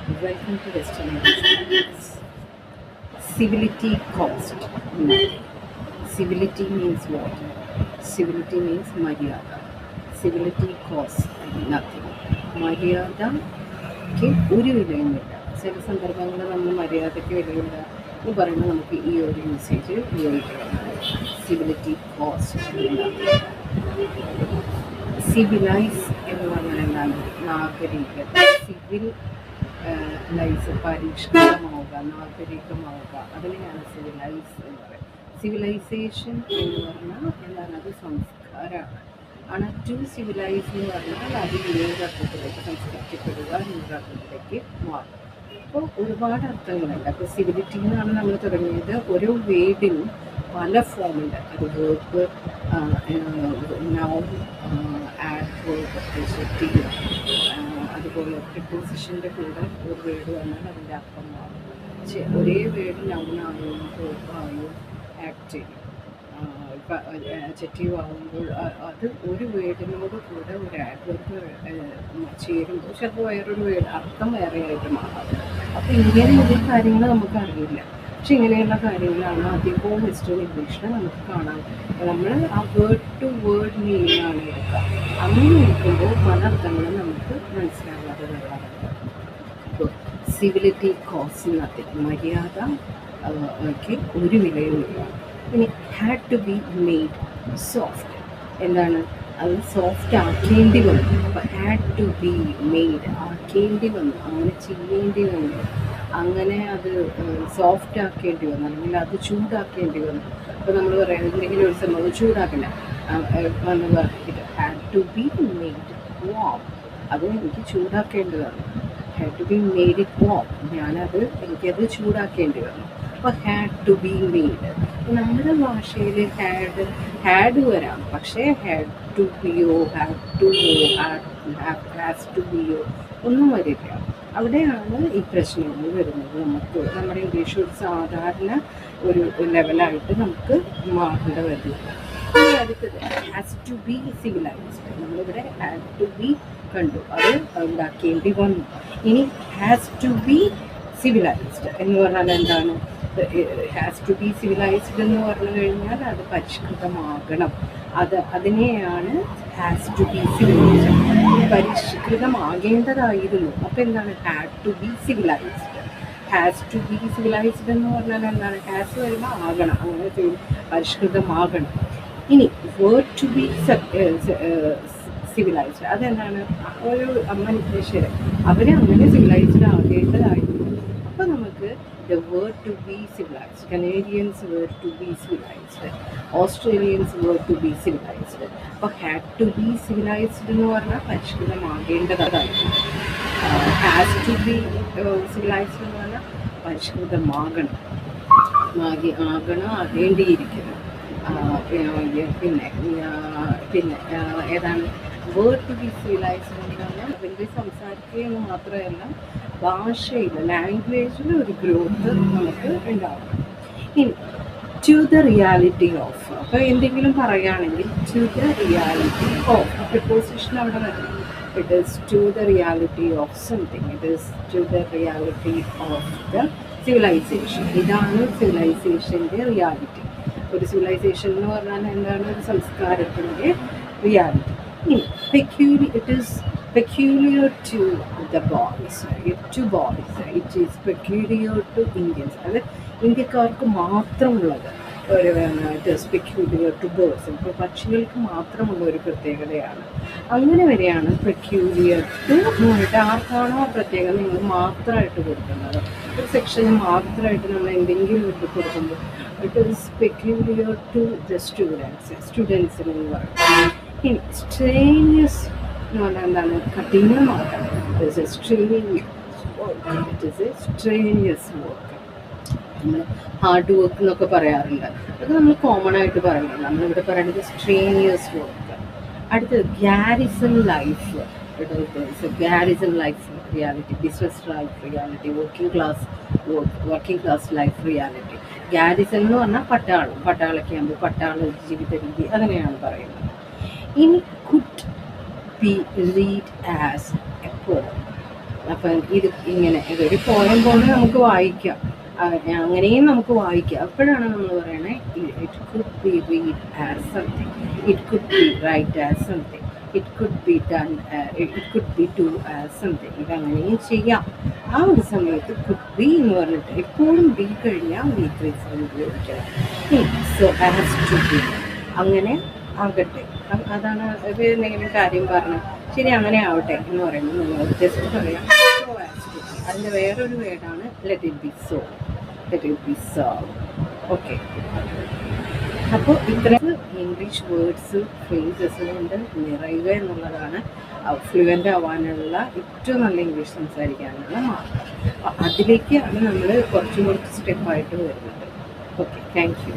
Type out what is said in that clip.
Welcome to Destination. Civility cost nothing. Civility means what? Civility means Maryada. Civility costs nothing. മര്യാദയ്ക്ക് ഒരു വിലയുമില്ല. ചില സന്ദർഭങ്ങളിൽ നമ്മൾ മര്യാദയ്ക്ക് വിലയില്ല എന്ന് പറയുമ്പോൾ നമുക്ക് ഈ ഒരു യൂസേജ് ഉപയോഗിക്കണം. സിവിലിറ്റി കോസ്റ്റ് സിവിലൈസ് എന്ന് പറഞ്ഞാൽ എന്താണ്? നാഗരികത. സിവിൽ ലൈസ് പരിഷ്കൃതമാവുക, നാഗരികമാവുക, അതിനെയാണ് സിവിലൈസ് എന്ന് പറയുന്നത്. സിവിലൈസേഷൻ എന്ന് പറഞ്ഞാൽ എന്താണ്? അത് സംസ്കാരമാണ്. ആണ് ടു സിവിലൈസ് എന്ന് പറഞ്ഞാൽ അത് അർത്ഥത്തിലേക്ക് സംസ്കരിക്കപ്പെടുക അർത്ഥത്തിലേക്ക് മാറും. അപ്പോൾ ഒരുപാട് അർത്ഥങ്ങളുണ്ട്. അപ്പോൾ സിവിലിറ്റി എന്നാണ് നമ്മൾ തുടങ്ങിയത്. ഓരോ വേർഡിനും പല ഫോമുണ്ട്. അത് വേർബ്, നൗൺ, ആഡ്വേർബ്, അഡ്ജക്റ്റീവ്, അതുപോലെ പ്രിപ്പോസിഷൻ്റെ കൂടെ ഒരു വേർഡ് വന്നാൽ അതിൻ്റെ അർത്ഥം മാറും. ഒരേ വേർഡ് നൗണായും വേർബായും ആക്ട് ചെയ്യും. അഡ്ജക്റ്റീവ് ആകുമ്പോൾ അത് ഒരു വേർഡിനോട് കൂടെ ഒരു ആഡ്വേർബ് ചേരുമ്പോൾ ചിലപ്പോൾ വേറൊരു വേർഡ് അർത്ഥം വേറെയായിട്ട് മാറാം. അപ്പോൾ ഇങ്ങനെയുള്ള കാര്യങ്ങൾ നമുക്ക് അറിയില്ല. പക്ഷെ ഇങ്ങനെയുള്ള കാര്യങ്ങളാണ് അധികവും വെസ്റ്റേൺ ഇംഗ്ലീഷിൽ നമുക്ക് കാണാം. നമ്മൾ ആ വേർഡ് ടു വേർഡ് മീനിങ്ങാണ് എടുക്കുക. അങ്ങനെ എടുക്കുമ്പോൾ പല അർത്ഥങ്ങളും നമുക്ക് മനസ്സിലാകാതെ വരാറുണ്ട്. അപ്പോൾ സിവിലിറ്റി കോസ്റ്റ് നത്തിങ്. മര്യാദയ്ക്ക് ഒരു വിലയുമില്ല. പിന്നെ had to be made soft. എന്താണ്? അത് സോഫ്റ്റ് ആക്കേണ്ടി വന്നു. അപ്പോൾ ഹാഡ് ടു ബി മെയ്ഡ് ആക്കേണ്ടി വന്നു, അങ്ങനെ ചെയ്യേണ്ടി വന്നു, അങ്ങനെ അത് സോഫ്റ്റ് ആക്കേണ്ടി വന്നു, അല്ലെങ്കിൽ അത് ചൂടാക്കേണ്ടി വന്നു. അപ്പോൾ നമ്മൾ പറയാം എന്തെങ്കിലും ഒരു സംഭവം ചൂടാക്കണ്ട എന്ന് പറഞ്ഞിട്ട് had to be made warm, അത് എനിക്ക് ചൂടാക്കേണ്ടതാണ്. Had to be made it warm, എനിക്കത് ചൂടാക്കേണ്ടി വന്നു. അപ്പോൾ ഹാഡ് ടു ബി മെയ്ഡ്. നമ്മുടെ ഭാഷയിൽ ഹാഡ് വരാം, പക്ഷേ ഹാഡ് ടു ബിയോ, ഹാഡ് ടു ഹാസ് ടു ബിയോ ഒന്നും വരില്ല. അവിടെയാണ് ഈ പ്രശ്നങ്ങൾ വരുന്നത്. നമ്മുടെ ഇംഗ്ലീഷ് ഒരു സാധാരണ ഒരു ലെവലായിട്ട് നമുക്ക് മാറേണ്ട വരുന്നത്. ഇനി അടുത്തത് ഹാസ് ടു ബി സിവിലൈസ്ഡ്. നമ്മളിവിടെ ഹാഡ് ടു ബി കണ്ടു, അത് ഉണ്ടാക്കേണ്ടി വന്നു. ഇനി ഹാസ് ടു ബി സിവിലൈസ്ഡ് എന്ന് പറഞ്ഞാൽ എന്താണ്? ഹാസ് ടു ബി സിവിലൈസ്ഡ് എന്ന് പറഞ്ഞു കഴിഞ്ഞാൽ അത് പരിഷ്കൃതമാകണം. അതിനെയാണ് ഹാസ് ടു ബി സിവിലൈസ്ഡ്. പരിഷ്കൃതമാകേണ്ടതായിരുന്നു. അപ്പോൾ എന്താണ്? Had to be civilised. Has to be civilised എന്ന് പറഞ്ഞാൽ എന്താണ്? ഹാസ് വരുമ്പോൾ ആകണം, അങ്ങനെ പരിഷ്കൃതമാകണം. ഇനി വേർഡ് ടു ബി സിവിലൈസ്ഡ്, അതെന്താണ്? ഒരു മനുഷ്യർ അവരങ്ങനെ സിവിലൈസ്ഡ് ആകേണ്ടതായിരുന്നു. അപ്പോൾ നമുക്ക് the word to be civilized. Canadians were to be civilized. Australians were to be civilized. അപ്പോൾ had to be civilized എന്ന് പറഞ്ഞാൽ പരിഷ്കൃതമാകേണ്ടതായിരുന്നു. ഹാസ് ടു ബി civilized എന്ന് പറഞ്ഞാൽ പരിഷ്കൃതമാകണം, ആകേണ്ടിയിരിക്കുന്നു. പിന്നെ ഏതാണ് വേർഡ് ടു ബി സിവിലൈസ്ഡ് എന്ന് പറഞ്ഞാൽ അതിൻ്റെ സംസാരിക്കുകയെന്ന് മാത്രമല്ല ഭാഷയിൽ, ലാംഗ്വേജിൽ ഒരു ഗ്രോത്ത് നമുക്ക് ഉണ്ടാവണം. ഇനി ടു ദ റിയാലിറ്റി ഓഫ്. അപ്പോൾ എന്തെങ്കിലും പറയുകയാണെങ്കിൽ to the reality of, preposition അവിടെ വരണം. It is to the reality of something, it is to the reality of the civilisation. ഇതാണ് സിവിലൈസേഷൻ്റെ റിയാലിറ്റി. ഒരു സിവിലൈസേഷൻ എന്ന് പറഞ്ഞാൽ എന്താണ്? ഒരു സംസ്കാരത്തിൻ്റെ reality. It is peculiar to the boys, it is peculiar to Indians. അത് ഇന്ത്യക്കാർക്ക് മാത്രമുള്ളത് ഒരു it is peculiar to birds. ഇപ്പോൾ പക്ഷികൾക്ക് മാത്രമുള്ള ഒരു പ്രത്യേകതയാണ്. അങ്ങനെ വരെയാണ് പെക്യൂലിയർ ടു എന്നിട്ട് ആർക്കാണോ ആ പ്രത്യേകത നിങ്ങൾ മാത്രമായിട്ട് കൊടുക്കുന്നത്. ഒരു സെക്ഷന് മാത്രമായിട്ട് നമ്മൾ എന്തെങ്കിലും ഇത് കൊടുക്കുമ്പോൾ it is peculiar to the സ്റ്റുഡൻസിന് എന്ന് പറയും. ഇനി സ്ട്രേനിയസ് എന്ന് പറഞ്ഞാൽ എന്താണ്? കഠിനമാക്കണം. It is a strenuous work. നമ്മൾ ഹാർഡ് വർക്ക് എന്നൊക്കെ പറയാറുണ്ട്. അതൊക്കെ നമ്മൾ കോമൺ ആയിട്ട് പറയുന്നത്. നമ്മളിവിടെ പറയുന്നത് സ്ട്രേനിയസ് വർക്ക്. അടുത്തത് garrison life. Garrison life reality, business life reality, working class life reality. Garrison എന്ന് പറഞ്ഞാൽ പട്ടാള ക്യാമ്പ്, പട്ടാള ജീവിത രീതി, അങ്ങനെയാണ് പറയുന്നത്. ഇനി could be read as A പോം. അപ്പം ഇത് ഇങ്ങനെ ഇതൊരു പോയം പോലെ നമുക്ക് വായിക്കാം. അങ്ങനെയും നമുക്ക് വായിക്കാം. അപ്പോഴാണ് നമ്മൾ പറയണേ it could be read as something, it could be write as something, it could be done, it could be do as something. ഇതങ്ങനെയും ചെയ്യാം. ആ ഒരു സമയത്ത് കുഡ് ബി എന്ന് പറഞ്ഞിട്ട് എപ്പോഴും ബി കഴിഞ്ഞാൽ വി ത്രീ ഫോം ഉപയോഗിക്കണം. സോ ആസ് ടു ബി, അങ്ങനെ ആകട്ടെ. അതാണ് ഇത് എന്തെങ്കിലും കാര്യം പറഞ്ഞു ശരി അങ്ങനെ ആവട്ടെ എന്ന് പറയുമ്പോൾ നമ്മൾ ജസ്റ്റ് പറയാം സോ ആസ് ടു ബി. അതിൻ്റെ വേറൊരു വേർഡാണ് let it be so, let it be so. Okay, അപ്പോൾ ഇത്രയും ഇംഗ്ലീഷ് വേർഡ്സ് ഫ്രേസസ് കൊണ്ട് നിറയുക എന്നുള്ളതാണ് ഫ്ലുവൻ്റ് ആവാനുള്ള ഏറ്റവും നല്ല ഇംഗ്ലീഷ് സംസാരിക്കാനുള്ള മാർഗം. അതിലേക്കാണ് നമ്മൾ കുറച്ച് സ്റ്റെപ്പായിട്ട് വരുന്നത്. Okay, thank you.